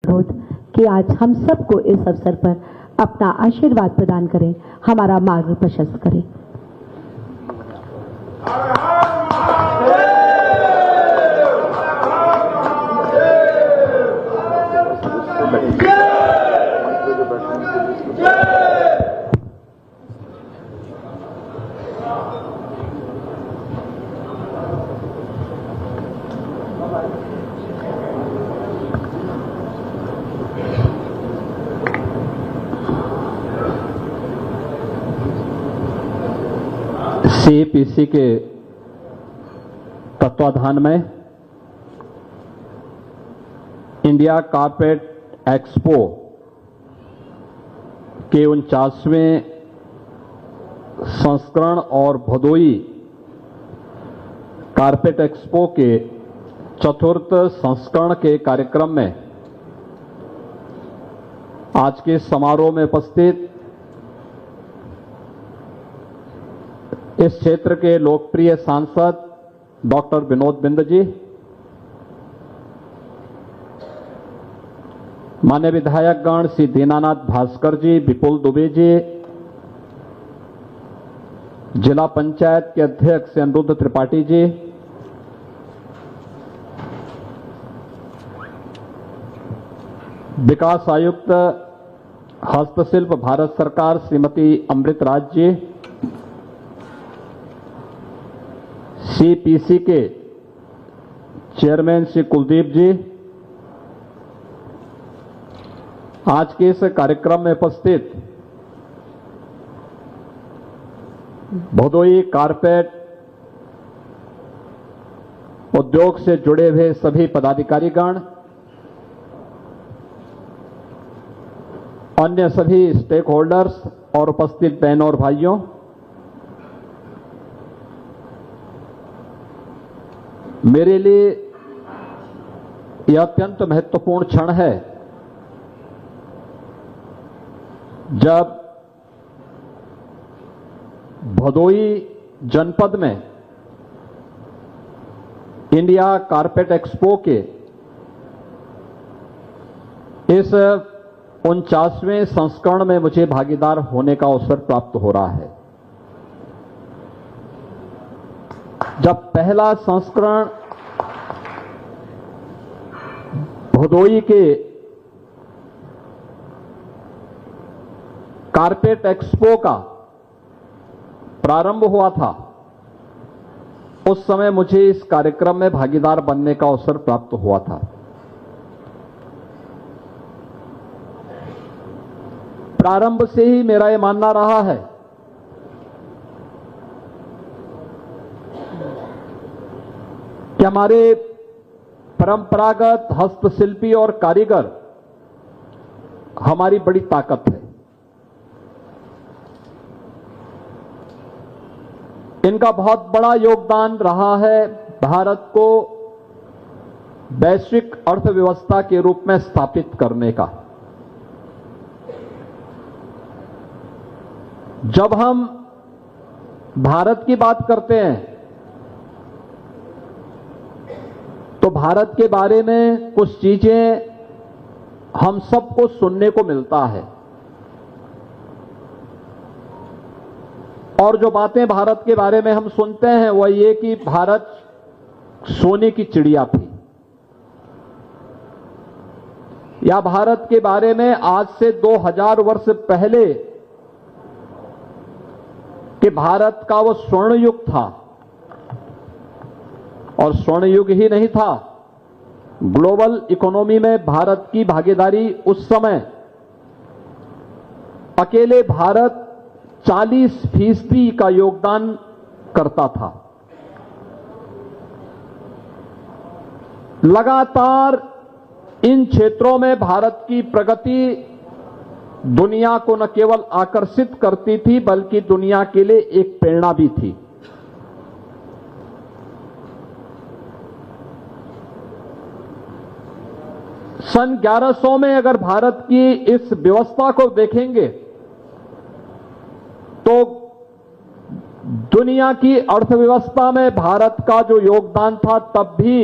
अनुरोध कि आज हम सबको इस अवसर पर अपना आशीर्वाद प्रदान करें, हमारा मार्ग प्रशस्त करें। सीपीसी के तत्वाधान में इंडिया कारपेट एक्सपो के 49वें संस्करण और भदोई कारपेट एक्सपो के चतुर्थ संस्करण के कार्यक्रम में आज के समारोह में उपस्थित इस क्षेत्र के लोकप्रिय सांसद डॉक्टर विनोद बिंद जी, मान्य विधायकगण श्री दीनानाथ भास्कर जी, विपुल दुबे जी, जिला पंचायत के अध्यक्ष अनिरुद्ध त्रिपाठी जी, विकास आयुक्त हस्तशिल्प भारत सरकार श्रीमती अमृत राज जी, सीपीसी के चेयरमैन श्री कुलदीप जी, आज के इस कार्यक्रम में उपस्थित भदोई कारपेट उद्योग से जुड़े हुए सभी पदाधिकारीगण, अन्य सभी स्टेक होल्डर्स और उपस्थित बहनों और भाइयों, मेरे लिए यह अत्यंत महत्वपूर्ण क्षण है जब भदोई जनपद में इंडिया कारपेट एक्सपो के इस 49वें संस्करण में मुझे भागीदार होने का अवसर प्राप्त हो रहा है। जब पहला संस्करण भदोई के कारपेट एक्सपो का प्रारंभ हुआ था, उस समय मुझे इस कार्यक्रम में भागीदार बनने का अवसर प्राप्त हुआ था। प्रारंभ से ही मेरा यह मानना रहा है कि हमारे परंपरागत हस्तशिल्पी और कारीगर हमारी बड़ी ताकत है। इनका बहुत बड़ा योगदान रहा है भारत को वैश्विक अर्थव्यवस्था के रूप में स्थापित करने का। जब हम भारत की बात करते हैं तो भारत के बारे में कुछ चीजें हम सबको सुनने को मिलता है, और जो बातें भारत के बारे में हम सुनते हैं वह ये कि भारत सोने की चिड़िया थी, या भारत के बारे में आज से 2000 वर्ष पहले कि भारत का वो स्वर्ण युग था, और स्वर्ण युग ही नहीं था, ग्लोबल इकोनॉमी में भारत की भागीदारी उस समय अकेले भारत 40% का योगदान करता था। लगातार इन क्षेत्रों में भारत की प्रगति दुनिया को न केवल आकर्षित करती थी बल्कि दुनिया के लिए एक प्रेरणा भी थी। सन 1100 में अगर भारत की इस व्यवस्था को देखेंगे तो दुनिया की अर्थव्यवस्था में भारत का जो योगदान था तब भी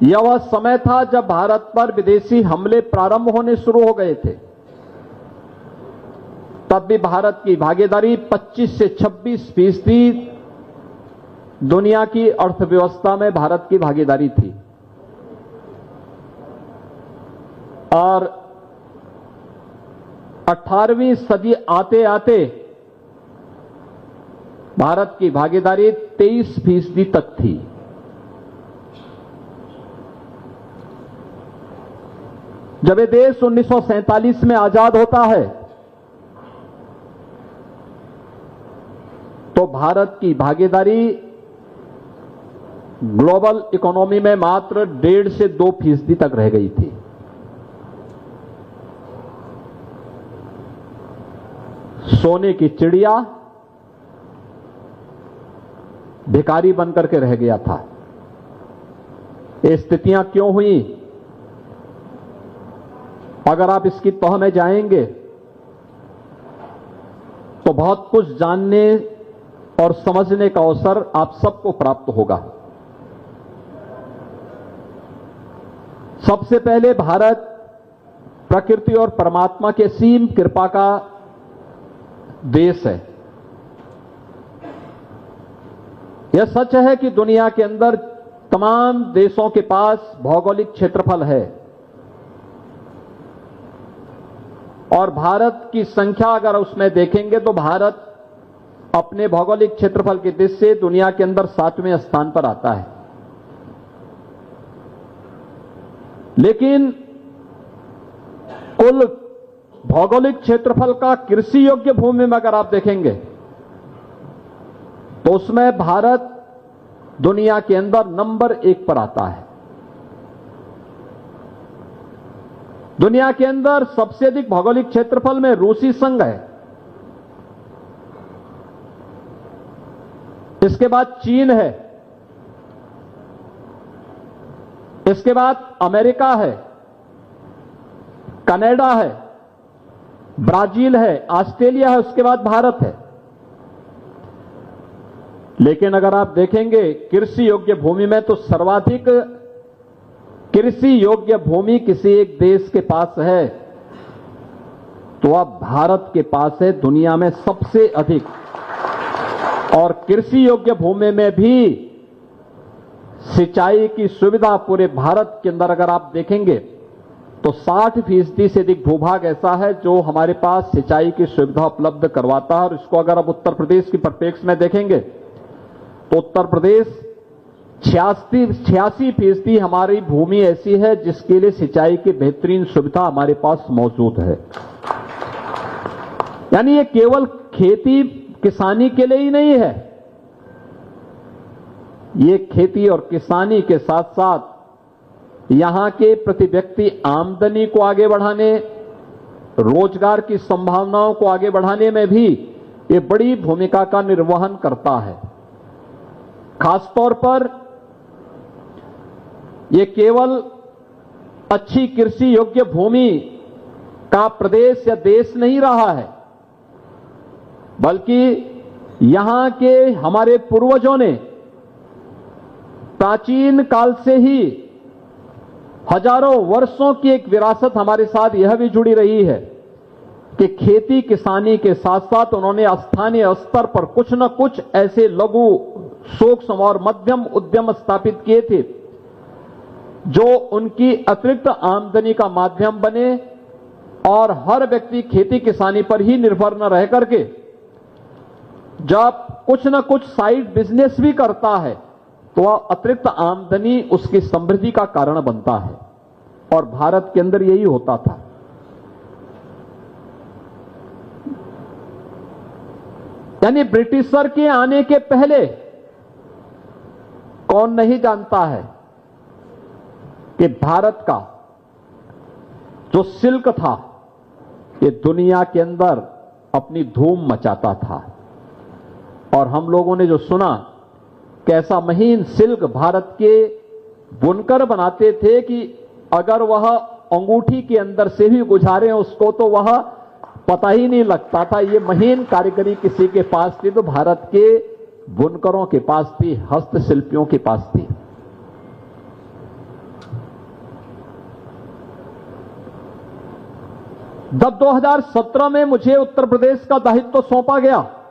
यह वह समय था जब भारत पर विदेशी हमले प्रारंभ होने शुरू हो गए थे। तब भी भारत की भागीदारी 25 से 26% दुनिया की अर्थव्यवस्था में भारत की भागीदारी थी। और 18वीं सदी आते आते भारत की भागीदारी 23% तक थी। जब ये देश 1947 में आजाद होता है तो भारत की भागीदारी ग्लोबल इकोनॉमी में मात्र 1.5 से 2% तक रह गई थी। सोने की चिड़िया भिखारी बनकर के रह गया था। ये स्थितियां क्यों हुई? अगर आप इसकी तह में जाएंगे तो बहुत कुछ जानने और समझने का अवसर आप सबको प्राप्त होगा। सबसे पहले भारत प्रकृति और परमात्मा के असीम कृपा का देश है। यह सच है कि दुनिया के अंदर तमाम देशों के पास भौगोलिक क्षेत्रफल है और भारत की संख्या अगर उसमें देखेंगे तो भारत अपने भौगोलिक क्षेत्रफल की दृष्टि से दुनिया के अंदर 7वें स्थान पर आता है। लेकिन कुल भौगोलिक क्षेत्रफल का कृषि योग्य भूमि में अगर आप देखेंगे तो उसमें भारत दुनिया के अंदर नंबर 1 पर आता है। दुनिया के अंदर सबसे अधिक भौगोलिक क्षेत्रफल में रूसी संघ है, इसके बाद चीन है, इसके बाद अमेरिका है, कनाडा है, ब्राजील है, ऑस्ट्रेलिया है, उसके बाद भारत है। लेकिन अगर आप देखेंगे कृषि योग्य भूमि में तो सर्वाधिक कृषि योग्य भूमि किसी एक देश के पास है तो अब भारत के पास है, दुनिया में सबसे अधिक। और कृषि योग्य भूमि में भी सिंचाई की सुविधा पूरे भारत के अंदर अगर आप देखेंगे तो 60% से अधिक भूभाग ऐसा है जो हमारे पास सिंचाई की सुविधा उपलब्ध करवाता है। और इसको अगर आप उत्तर प्रदेश की परिप्रेक्ष्य में देखेंगे तो उत्तर प्रदेश 86% हमारी भूमि ऐसी है जिसके लिए सिंचाई की बेहतरीन सुविधा हमारे पास मौजूद है। यानी ये केवल खेती किसानी के लिए ही नहीं है, ये खेती और किसानी के साथ साथ यहां के प्रति व्यक्ति आमदनी को आगे बढ़ाने, रोजगार की संभावनाओं को आगे बढ़ाने में भी ये बड़ी भूमिका का निर्वहन करता है। खासतौर पर ये केवल अच्छी कृषि योग्य भूमि का प्रदेश या देश नहीं रहा है, बल्कि यहां के हमारे पूर्वजों ने प्राचीन काल से ही हजारों वर्षों की एक विरासत हमारे साथ यह भी जुड़ी रही है कि खेती किसानी के साथ साथ उन्होंने स्थानीय स्तर पर कुछ न कुछ ऐसे लघु सूक्ष्म और मध्यम उद्यम स्थापित किए थे जो उनकी अतिरिक्त आमदनी का माध्यम बने और हर व्यक्ति खेती किसानी पर ही निर्भर न रह करके जब कुछ न कुछ साइड बिजनेस भी करता है तो वह अतिरिक्त आमदनी उसकी समृद्धि का कारण बनता है। और भारत के अंदर यही होता था। यानी ब्रिटिशर के आने के पहले कौन नहीं जानता है कि भारत का जो सिल्क था ये दुनिया के अंदर अपनी धूम मचाता था। और हम लोगों ने जो सुना कैसा महीन सिल्क भारत के बुनकर बनाते थे कि अगर वह अंगूठी के अंदर से भी गुजारे उसको तो वह पता ही नहीं लगता था। ये महीन कारीगरी किसी के पास थी तो भारत के बुनकरों के पास थी, हस्तशिल्पियों के पास थी। जब 2017 में मुझे उत्तर प्रदेश का दायित्व सौंपा गया